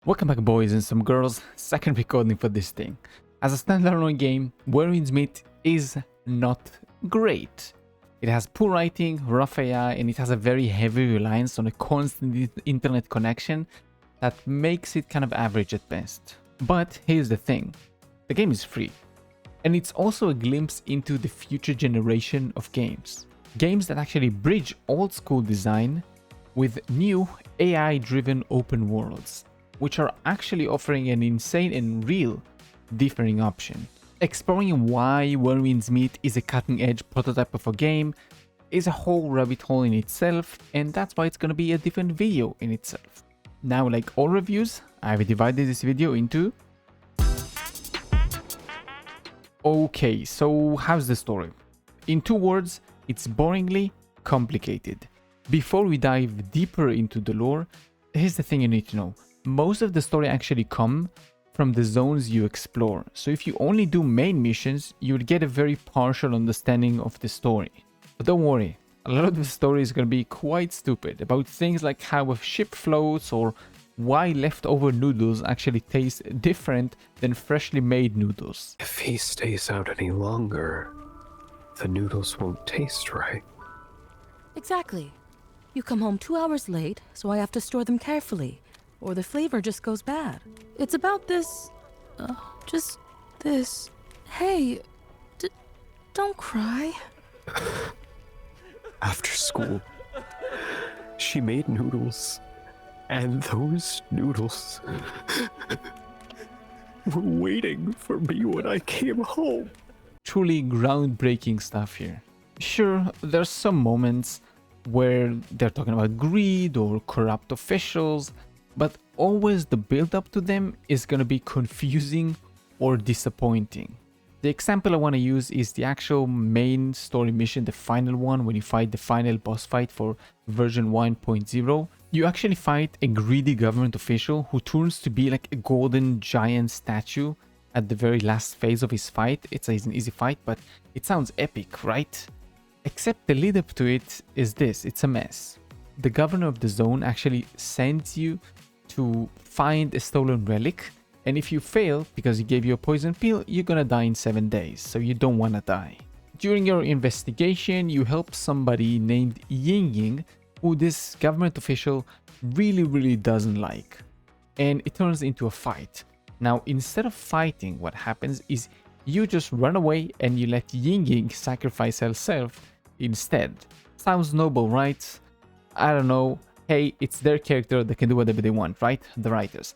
Welcome back, boys and some girls. Second recording for this thing. As a standalone game, Where Winds Meet is not great. It has poor writing, rough AI, and it has a very heavy reliance on a constant internet connection that makes it kind of average at best. But here's the thing, the game is free. And it's also a glimpse into the future generation of games. Games that actually bridge old school design with new AI-driven open worlds, which are actually offering an insane and real differing option. Exploring why Where Winds Meet is a cutting-edge prototype of a game is a whole rabbit hole in itself, and that's why it's gonna be a different video in itself. Now, like all reviews, I've divided this video into... Okay, so how's the story? In 2 words, it's boringly complicated. Before we dive deeper into the lore, here's the thing you need to know. Most of the story actually come from the zones you explore. So if you only do main missions, you would get a very partial understanding of the story. But don't worry, a lot of the story is going to be quite stupid about things like how a ship floats or why leftover noodles actually taste different than freshly made noodles. If he stays out any longer, the noodles won't taste right. Exactly. You come home 2 hours late, so I have to store them carefully, or the flavor just goes bad. It's about this... just this. Hey, don't cry. After school, she made noodles, and those noodles were waiting for me when I came home. Truly groundbreaking stuff here. Sure, there's some moments where they're talking about greed or corrupt officials, but always the build up to them is going to be confusing or disappointing. The example I want to use is the actual main story mission, the final one, when you fight the final boss fight for version 1.0. You actually fight a greedy government official who turns to be like a golden giant statue at the very last phase of his fight. It's an easy fight, but it sounds epic, right? Except the lead up to it is this, it's a mess. The governor of the zone actually sends you to find a stolen relic, and if you fail because he gave you a poison pill, you're gonna die in 7 days, so you don't wanna die. During your investigation, you help somebody named Ying, who this government official really doesn't like, and it turns into a fight. Now, instead of fighting, what happens is you just run away and you let Ying sacrifice herself instead. Sounds noble, right? I don't know. Hey, it's their character, they can do whatever they want, right? The writers.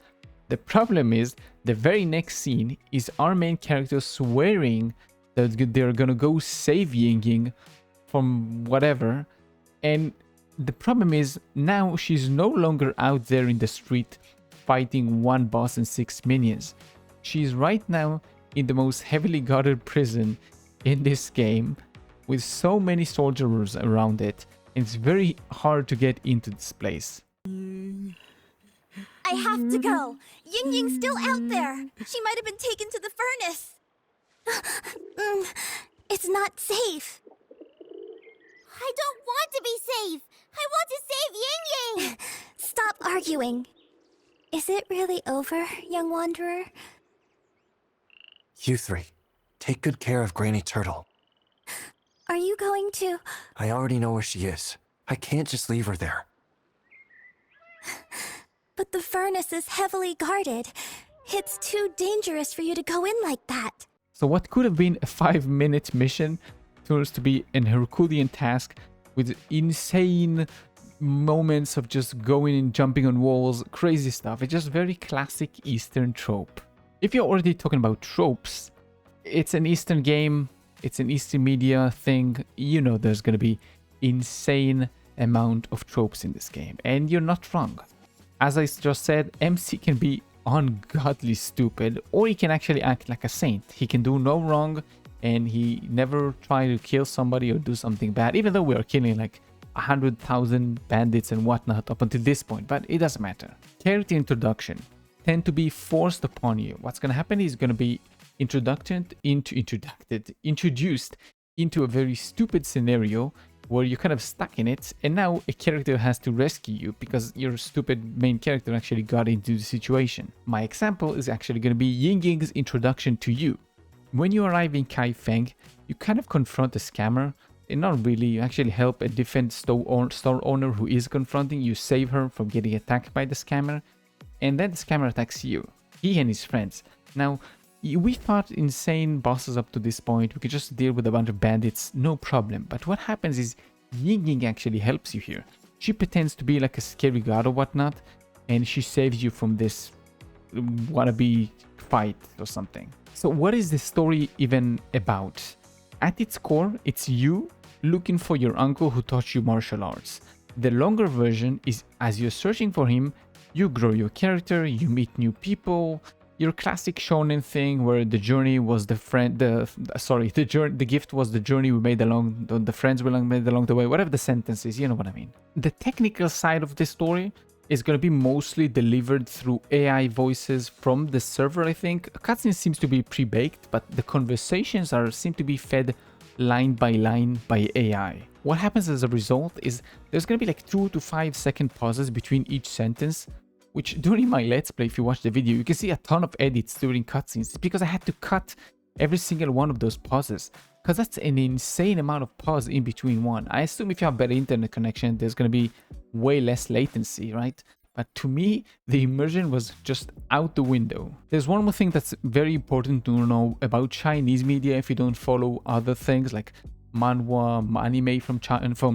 The problem is, the very next scene is our main character swearing that they're gonna go save Ying from whatever, and the problem is, now she's no longer out there in the street fighting one boss and 6 minions. She's right now in the most heavily guarded prison in this game, with so many soldiers around it. It's very hard to get into this place. I have to go. Ying Ying's still out there. She might have been taken to the furnace. It's not safe. I don't want to be safe. I want to save Ying Ying. Stop arguing. Is it really over, young wanderer? You three, take good care of Granny Turtle. Are you going to... I already know where she is. I can't just leave her there. But the furnace is heavily guarded. It's too dangerous for you to go in like that. So what could have been a 5-minute mission turns to be an Herculean task with insane moments of just going and jumping on walls, crazy stuff. It's just very classic Eastern trope. If you're already talking about tropes, it's an Eastern game, it's an Eastern media thing, you know there's gonna be insane amount of tropes in this game, and you're not wrong. As I just said, MC can be ungodly stupid, or he can actually act like a saint. He can do no wrong, and he never try to kill somebody or do something bad, even though we are killing like 100,000 bandits and whatnot up until this point, but it doesn't matter. Character introduction tend to be forced upon you. What's gonna happen is gonna be introduced into a very stupid scenario where you're kind of stuck in it, and now a character has to rescue you because your stupid main character actually got into the situation. My example is actually going to be Yingying's introduction to you. When you arrive in Kaifeng, you kind of confront a scammer, and not really, you actually help a different store owner who is confronting you, save her from getting attacked by the scammer, and then the scammer attacks you, he and his friends. Now, we fought insane bosses up to this point, we could just deal with a bunch of bandits, no problem. But what happens is Yingying actually helps you here. She pretends to be like a scary god or whatnot, and she saves you from this wannabe fight or something. So what is the story even about? At its core, it's you looking for your uncle who taught you martial arts. The longer version is as you're searching for him, you grow your character, you meet new people, your classic shonen thing where the journey was the gift was the journey we made along, the friends we made along the way, whatever the sentence is, you know what I mean. The technical side of the story is going to be mostly delivered through AI voices from the server, I think. Cutscene seems to be pre-baked, but the conversations seem to be fed line by line by AI. What happens as a result is there's going to be like 2 to 5 second pauses between each sentence, which during my Let's Play, if you watch the video, you can see a ton of edits during cutscenes because I had to cut every single one of those pauses because that's an insane amount of pause in between one. I assume if you have better internet connection, there's going to be way less latency, right? But to me, the immersion was just out the window. There's one more thing that's very important to know about Chinese media if you don't follow other things like manhwa, anime from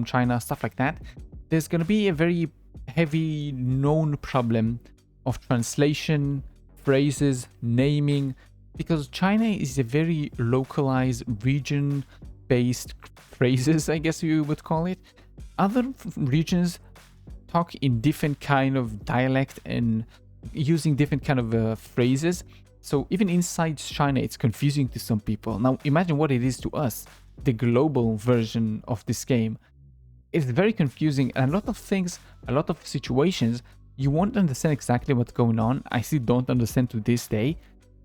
China, stuff like that. There's going to be a very heavy known problem of translation, phrases, naming, because China is a very localized region-based phrases, I guess you would call it. Other regions talk in different kind of dialect and using different kind of phrases. So even inside China, it's confusing to some people. Now imagine what it is to us, the global version of this game. It's very confusing, and a lot of things, a lot of situations, you won't understand exactly what's going on. I still don't understand to this day,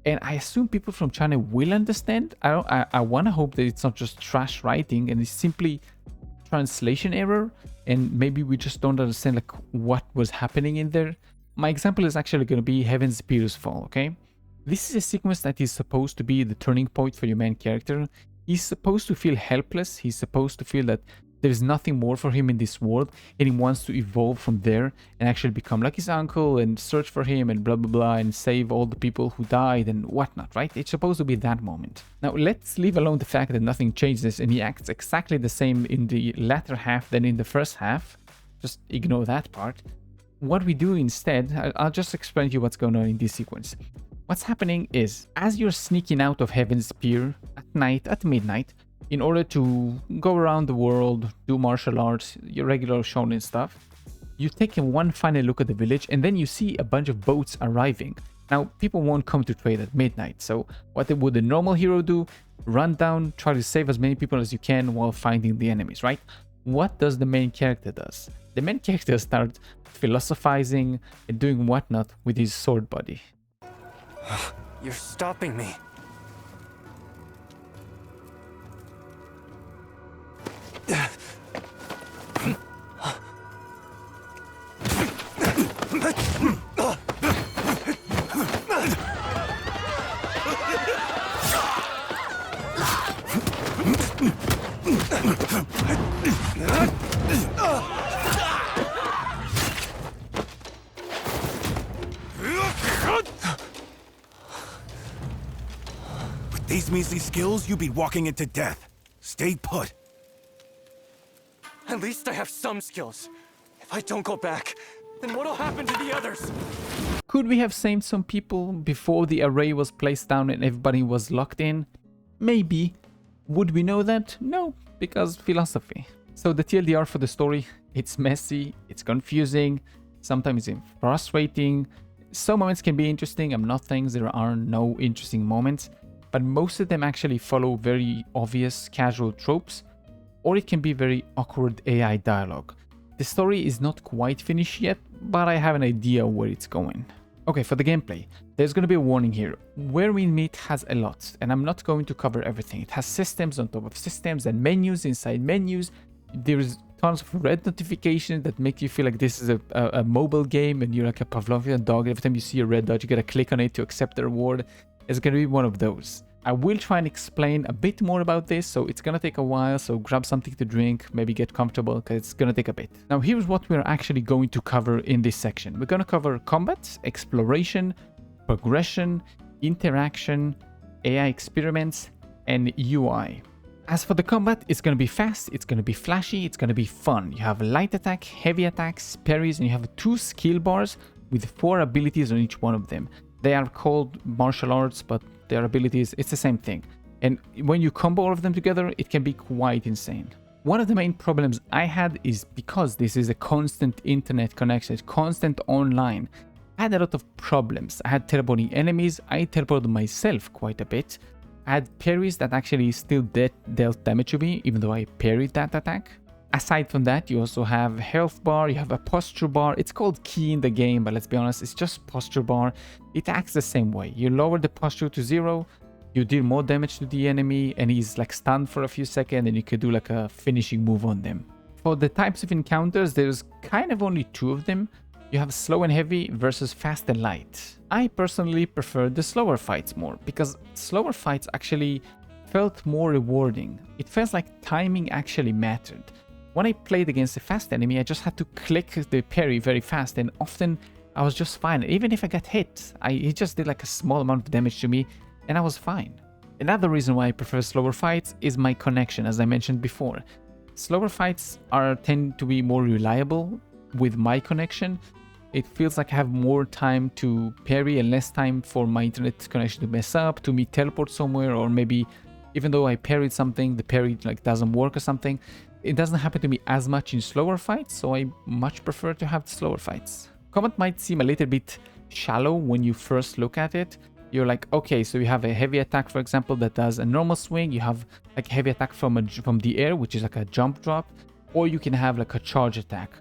and I assume people from China will understand. I want to hope that it's not just trash writing and it's simply translation error, and maybe we just don't understand like what was happening in there. My example is actually going to be Heaven's Spear's Fall, okay? This is a sequence that is supposed to be the turning point for your main character. He's supposed to feel helpless, he's supposed to feel that there's nothing more for him in this world, and he wants to evolve from there and actually become like his uncle and search for him and blah blah blah and save all the people who died and whatnot, right? It's supposed to be that moment. Now let's leave alone the fact that nothing changes and he acts exactly the same in the latter half than in the first half. Just ignore that part. What we do instead, I'll just explain to you what's going on in this sequence. What's happening is, as you're sneaking out of Heaven's Spear at night, at midnight, in order to go around the world, do martial arts, your regular shonen stuff, you take one final look at the village and then you see a bunch of boats arriving. Now, people won't come to trade at midnight, so what would a normal hero do? Run down, try to save as many people as you can while finding the enemies, right? What does the main character does? The main character starts philosophizing and doing whatnot with his sword body. You're stopping me. With these measly skills, you'd be walking into death. Stay put. At least I have some skills. If I don't go back, then what'll happen to the others? Could we have saved some people before the array was placed down and everybody was locked in? Maybe. Would we know that? No, because philosophy. So the TLDR for the story, it's messy, it's confusing, sometimes it's frustrating. Some moments can be interesting, I'm not saying there are no interesting moments, but most of them actually follow very obvious casual tropes, or it can be very awkward AI dialogue. The story is not quite finished yet, but I have an idea where it's going. Okay, for the gameplay, there's going to be a warning here. Where we meet has a lot, and I'm not going to cover everything. It has systems on top of systems and menus inside menus. There's tons of red notifications that make you feel like this is a mobile game and you're like a Pavlovian dog. Every time you see a red dot, you gotta click on it to accept the reward. It's gonna be one of those. I will try and explain a bit more about this, so it's gonna take a while, so grab something to drink, maybe get comfortable, because it's gonna take a bit. Now here's what we're actually going to cover in this section. We're gonna cover combat, exploration, progression, interaction, AI experiments, and UI. As for the combat, it's going to be fast, it's going to be flashy, it's going to be fun. You have light attack, heavy attacks, parries, and you have 2 skill bars with 4 abilities on each one of them. They are called martial arts, but their abilities, it's the same thing. And when you combo all of them together, it can be quite insane. One of the main problems I had is because this is a constant internet connection, it's constant online. I had a lot of problems. I had teleporting enemies, I teleported myself quite a bit. I had parries that actually still dealt damage to me, even though I parried that attack. Aside from that, you also have health bar, you have a posture bar. It's called key in the game, but let's be honest, it's just posture bar. It acts the same way. You lower the posture to 0, you deal more damage to the enemy, and he's like stunned for a few seconds, and you can do like a finishing move on them. For the types of encounters, there's kind of only 2 of them. You have slow and heavy versus fast and light. I personally prefer the slower fights more, because slower fights actually felt more rewarding. It felt like timing actually mattered. When I played against a fast enemy, I just had to click the parry very fast, and often I was just fine. Even if I got hit, it just did like a small amount of damage to me, and I was fine. Another reason why I prefer slower fights is my connection, as I mentioned before. Slower fights tend to be more reliable with my connection. It feels like I have more time to parry and less time for my internet connection to mess up, to me teleport somewhere, or maybe even though I parried something, the parry like doesn't work or something. It doesn't happen to me as much in slower fights, so I much prefer to have the slower fights. Combat might seem a little bit shallow when you first look at it. You're like, okay, so you have a heavy attack, for example, that does a normal swing. You have like a heavy attack from the air, which is like a jump drop, or you can have like a charge attack.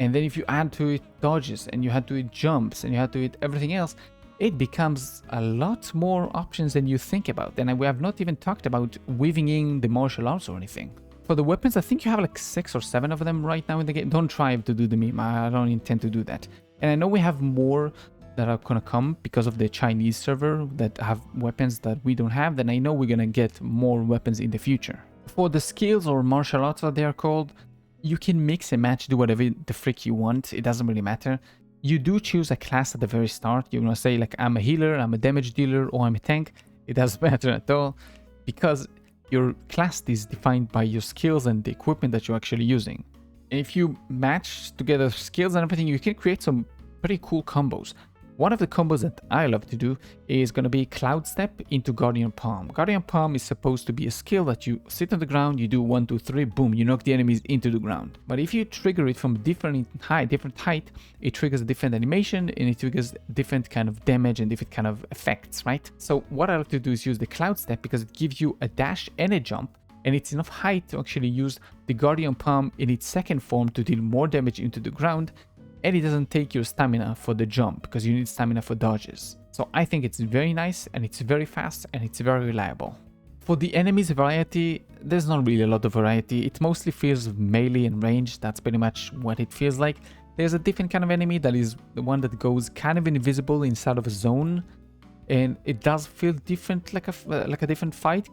And then if you add to it dodges, and you had to it jumps, and you had to it everything else, it becomes a lot more options than you think about. And we have not even talked about weaving in the martial arts or anything. For the weapons, I think you have like 6 or 7 of them right now in the game. Don't try to do the meme, I don't intend to do that. And I know we have more that are gonna come because of the Chinese server that have weapons that we don't have. Then I know we're gonna get more weapons in the future. For the skills or martial arts that they are called, you can mix and match, do whatever the frick you want. It doesn't really matter. You do choose a class at the very start. You're gonna say like, I'm a healer, I'm a damage dealer, or I'm a tank. It doesn't matter at all, because your class is defined by your skills and the equipment that you're actually using. And if you match together skills and everything, you can create some pretty cool combos. One of the combos that I love to do is going to be Cloud Step into Guardian Palm. Guardian Palm is supposed to be a skill that you sit on the ground, you do 1, 2, 3, boom, you knock the enemies into the ground. But if you trigger it from different height, it triggers a different animation, and it triggers different kind of damage and different kind of effects, right? So what I like to do is use the Cloud Step, because it gives you a dash and a jump, and it's enough height to actually use the Guardian Palm in its second form to deal more damage into the ground. And it doesn't take your stamina for the jump, because you need stamina for dodges. So I think it's very nice, and it's very fast, and it's very reliable. For the enemies variety, there's not really a lot of variety. It mostly feels melee and range. That's pretty much what it feels like. There's a different kind of enemy that is the one that goes kind of invisible inside of a zone, and it does feel different, like a different fight,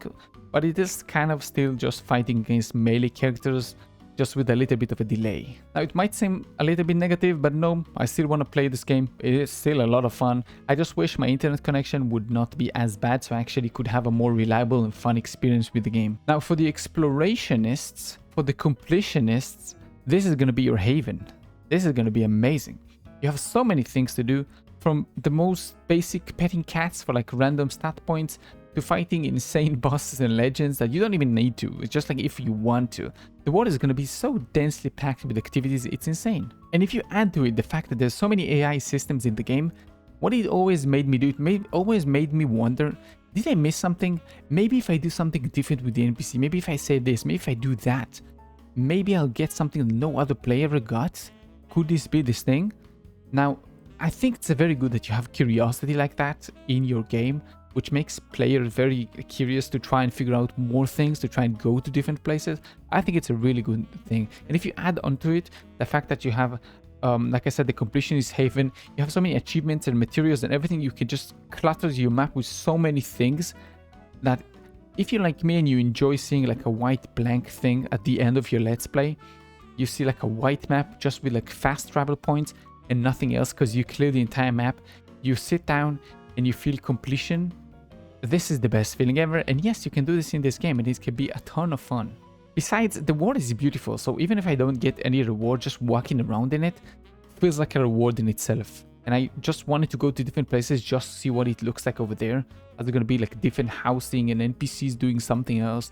but it is kind of still just fighting against melee characters, just with a little bit of a delay. Now it might seem a little bit negative, but no, I still want to play this game. It is still a lot of fun. I just wish my internet connection would not be as bad, so I actually could have a more reliable and fun experience with the game. Now for the explorationists, for the completionists, this is going to be your haven. This is going to be amazing. You have so many things to do, from the most basic petting cats for like random stat points, to fighting insane bosses and legends that you don't even need to. It's just like if you want to. The world is going to be so densely packed with activities, it's insane. And if you add to it the fact that there's so many AI systems in the game, what it always made me do, always made me wonder, did I miss something? Maybe if I do something different with the NPC, maybe if I say this, maybe if I do that, maybe I'll get something that no other player ever got. Could this be this thing? Now, I think it's very good that you have curiosity like that in your game, which makes players very curious to try and figure out more things, to try and go to different places. I think it's a really good thing. And if you add onto it the fact that you have, like I said, the completionist haven, you have so many achievements and materials and everything, you can just clutter your map with so many things that if you're like me and you enjoy seeing like a white blank thing at the end of your Let's Play, you see like a white map just with like fast travel points and nothing else because you clear the entire map, you sit down and you feel completion. This is the best feeling ever, and yes, you can do this in this game and it can be a ton of fun. Besides, the world is beautiful, so even if I don't get any reward, just walking around in it feels like a reward in itself. And I just wanted to go to different places just to see what it looks like over there. Are there going to be like different housing and NPCs doing something else?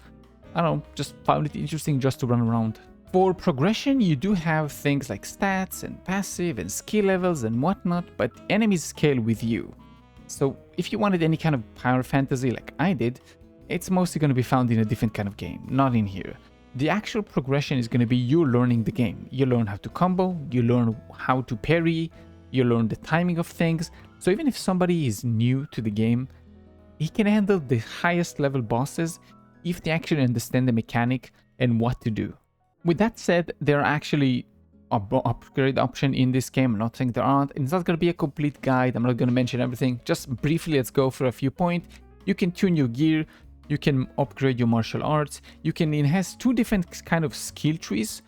I don't know, just found it interesting just to run around. For progression, you do have things like stats and passive and skill levels and whatnot, but enemies scale with you. So if you wanted any kind of power fantasy like I did, it's mostly going to be found in a different kind of game, not in here. The actual progression is going to be you learning the game. You learn how to combo, you learn how to parry, you learn the timing of things. So even if somebody is new to the game, he can handle the highest level bosses if they actually understand the mechanic and what to do. With that said, there are actually upgrade option in this game. I'm not saying there aren't. It's not going to be a complete guide. I'm not going to mention everything. Just briefly, let's go for a few points. You can tune your gear. You can upgrade your martial arts. You can enhance 2 different kind of skill trees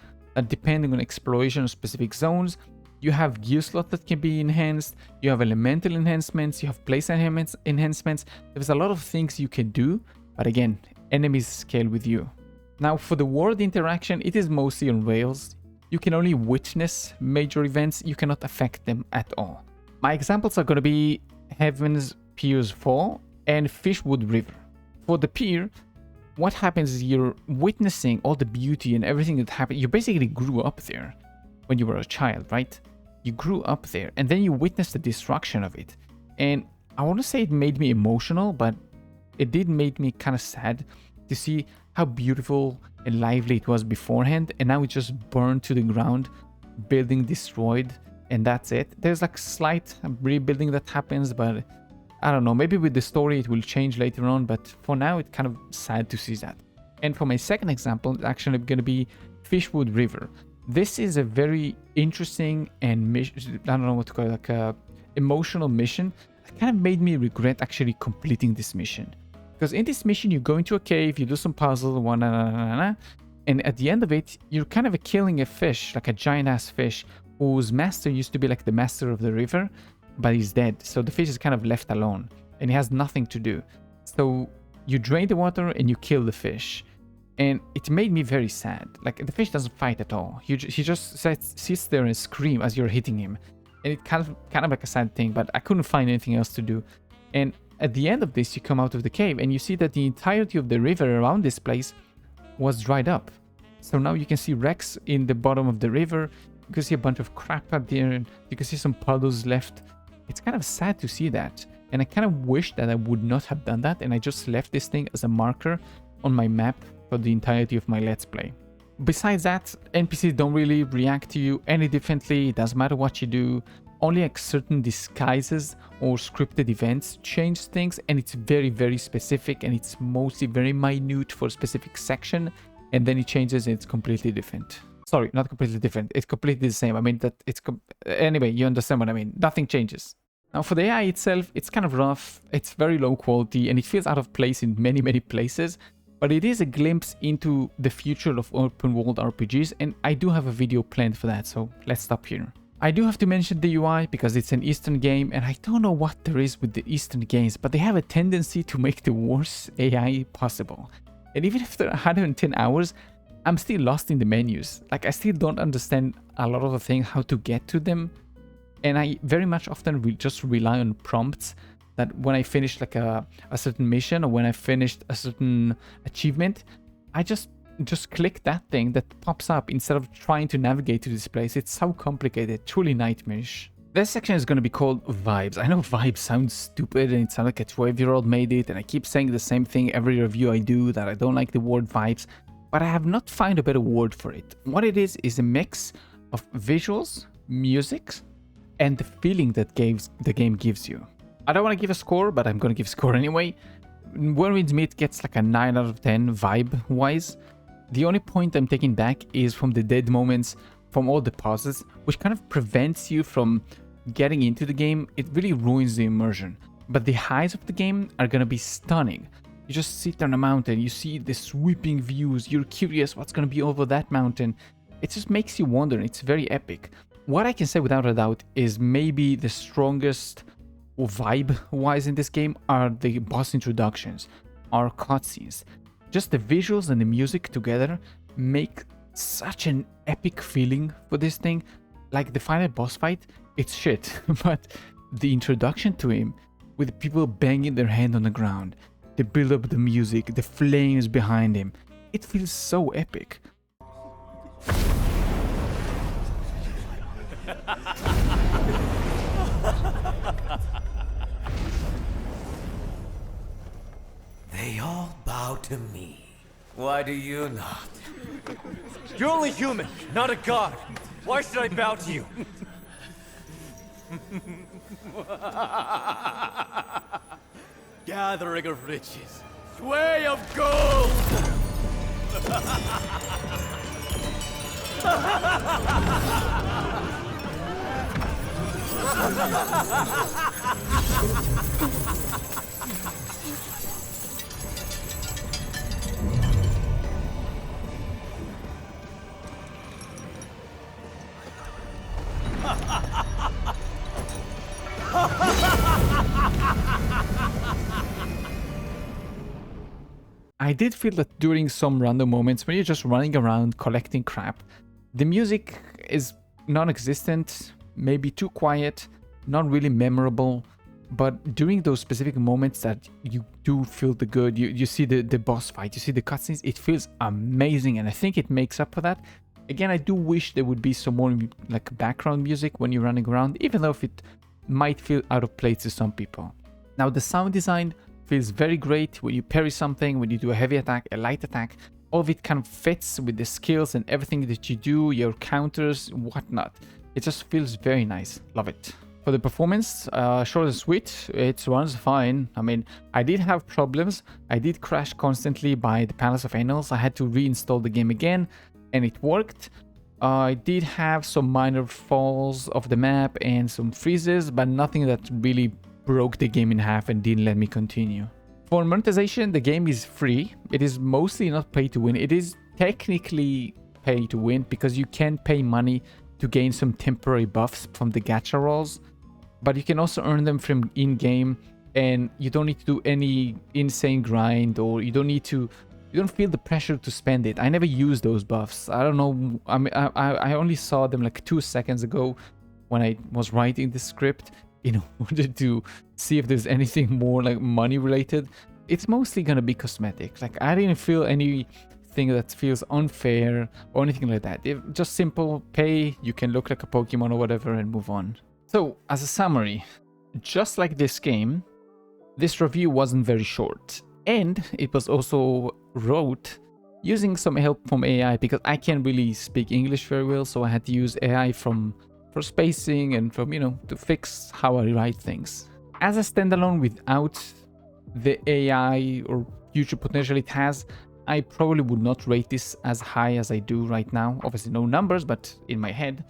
depending on exploration of specific zones. You have gear slot that can be enhanced. You have elemental enhancements. You have place enhancements. There's a lot of things you can do. But again, enemies scale with you. Now for the world interaction, it is mostly on rails. You can only witness major events. You cannot affect them at all. My examples are going to be Heaven's Pier's Fall and Fishwood River. For the pier, what happens is you're witnessing all the beauty and everything that happened. You basically grew up there when you were a child, right? You grew up there and then you witnessed the destruction of it. And I want to say it made me emotional, but it did make me kind of sad to see how beautiful and lively it was beforehand, and now it's just burned to the ground, building destroyed, and that's it. There's like slight rebuilding that happens, but I don't know, maybe with the story it will change later on, but for now it's kind of sad to see that. And for my second example, it's actually going to be Fishwood River. This is a very interesting and I don't know what to call it, like a emotional mission. It kind of made me regret actually completing this mission. Because in this mission, you go into a cave, you do some puzzle, and at the end of it, you're kind of killing a fish, like a giant-ass fish, whose master used to be like the master of the river, but he's dead. So the fish is kind of left alone, and he has nothing to do. So you drain the water and you kill the fish. And it made me very sad. Like, the fish doesn't fight at all. He just sits there and screams as you're hitting him. And it kind of like a sad thing, but I couldn't find anything else to do. And at the end of this, you come out of the cave and you see that the entirety of the river around this place was dried up. So now you can see wrecks in the bottom of the river. You can see a bunch of crap out there. And you can see some puddles left. It's kind of sad to see that. And I kind of wish that I would not have done that. And I just left this thing as a marker on my map for the entirety of my Let's Play. Besides that, NPCs don't really react to you any differently. It doesn't matter what you do. Only like certain disguises or scripted events change things, and it's very, very specific, and it's mostly very minute for a specific section, and then it changes and it's completely different. Sorry, not completely different. It's completely the same. I mean that it's anyway, you understand what I mean. Nothing changes. Now for the AI itself, it's kind of rough. It's very low quality, and it feels out of place in many, many places. But it is a glimpse into the future of open world RPGs, and I do have a video planned for that, so let's stop here. I do have to mention the UI because it's an Eastern game, and I don't know what there is with the Eastern games, but they have a tendency to make the worst AI possible. And even if they're 110 hours, I'm still lost in the menus. Like, I still don't understand a lot of the things, how to get to them. And I very much often will just rely on prompts that when I finish like a certain mission or when I finished a certain achievement, I just click that thing that pops up instead of trying to navigate to this place. It's so complicated, truly nightmarish. This section is going to be called Vibes. I know Vibes sounds stupid and it sounds like a 12-year-old made it, and I keep saying the same thing every review I do, that I don't like the word vibes, but I have not found a better word for it. What it is a mix of visuals, music, and the feeling that the game gives you. I don't want to give a score, but I'm going to give a score anyway. Where Winds Meet gets like a 9 out of 10 vibe-wise. The only point I'm taking back is from the dead moments, from all the pauses, which kind of prevents you from getting into the game. It really ruins the immersion. But the highs of the game are going to be stunning. You just sit on a mountain, you see the sweeping views, you're curious what's going to be over that mountain. It just makes you wonder, it's very epic. What I can say without a doubt is maybe the strongest vibe-wise in this game are the boss introductions, are cutscenes. Just the visuals and the music together make such an epic feeling for this thing. Like the final boss fight, it's shit, but the introduction to him, with people banging their hand on the ground, the build up, the music, the flames behind him, it feels so epic. They all bow to me. Why do you not? You're only human, not a god. Why should I bow to you? Gathering of riches, sway of gold! I did feel that during some random moments when you're just running around collecting crap, the music is non-existent, maybe too quiet, not really memorable, but during those specific moments that you do feel the good, you see the boss fight, you see the cutscenes, it feels amazing, and I think it makes up for that. Again, I do wish there would be some more like background music when you're running around, even though it might feel out of place to some people. Now the sound design feels very great when you parry something, when you do a heavy attack, a light attack. All of it kind of fits with the skills and everything that you do, your counters, whatnot. It just feels very nice. Love it. For the performance, short and sweet, it runs fine. I mean, I did have problems. I did crash constantly by the Palace of Annals. I had to reinstall the game again, and it worked. I did have some minor falls of the map and some freezes, but nothing that really broke the game in half and didn't let me continue. For monetization, the game is free. It is mostly not pay to win. It is technically pay to win because you can pay money to gain some temporary buffs from the gacha rolls, but you can also earn them from in-game, and you don't need to do any insane grind, or you don't feel the pressure to spend it. I never used those buffs. I don't know. I mean, I only saw them like 2 seconds ago when I was writing the script in order to see if there's anything more like money related. It's mostly gonna be cosmetic. Like, I didn't feel anything that feels unfair or anything like that. Just simple pay, you can look like a Pokemon or whatever and move on. So as a summary, just like this game, this review wasn't very short, and it was also wrote using some help from AI because I can't really speak English very well, so I had to use AI for spacing and from, to fix how I write things. As a standalone without the AI or future potential it has, I probably would not rate this as high as I do right now. Obviously no numbers, but in my head.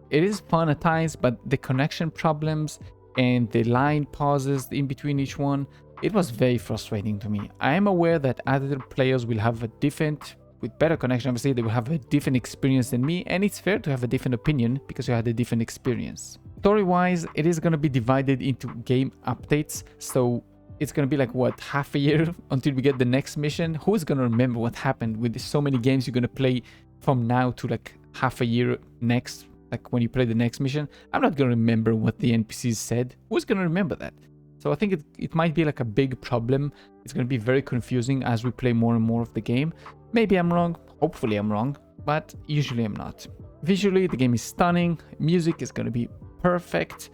It is fun at times, but the connection problems and the line pauses in between each one, it was very frustrating to me. I am aware that other players will have with better connection, obviously, they will have a different experience than me, and it's fair to have a different opinion because you had a different experience. Story-wise, it is going to be divided into game updates, so it's going to be like, what, half a year until we get the next mission? Who is going to remember what happened with so many games you're going to play from now to like half a year next, like when you play the next mission? I'm not going to remember what the NPCs said. Who's going to remember that? So I think it might be like a big problem. It's going to be very confusing as we play more and more of the game. Maybe I'm wrong, hopefully I'm wrong, but usually I'm not. Visually, the game is stunning, music is going to be perfect.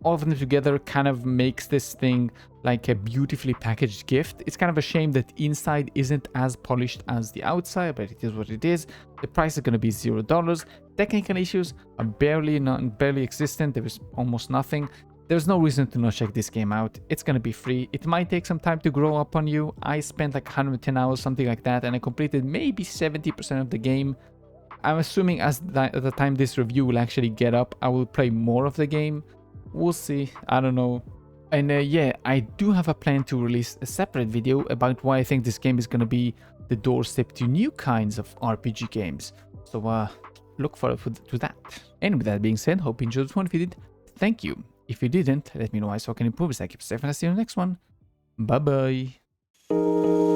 All of them together kind of makes this thing like a beautifully packaged gift. It's kind of a shame that inside isn't as polished as the outside, but it is what it is. The price is going to be $0. Technical issues are barely existent. There is almost nothing. there's no reason to not check this game out. It's gonna be free. It might take some time to grow up on you. I spent like 110 hours, something like that, and I completed maybe 70% of the game. I'm assuming at the time this review will actually get up, I will play more of the game. We'll see. I don't know. And yeah, I do have a plan to release a separate video about why I think this game is gonna be the doorstep to new kinds of RPG games. So look forward to that. And with that being said, hope you enjoyed this one. If you did, thank you. If you didn't, let me know how I can improve. I keep safe and I'll see you in the next one. Bye bye.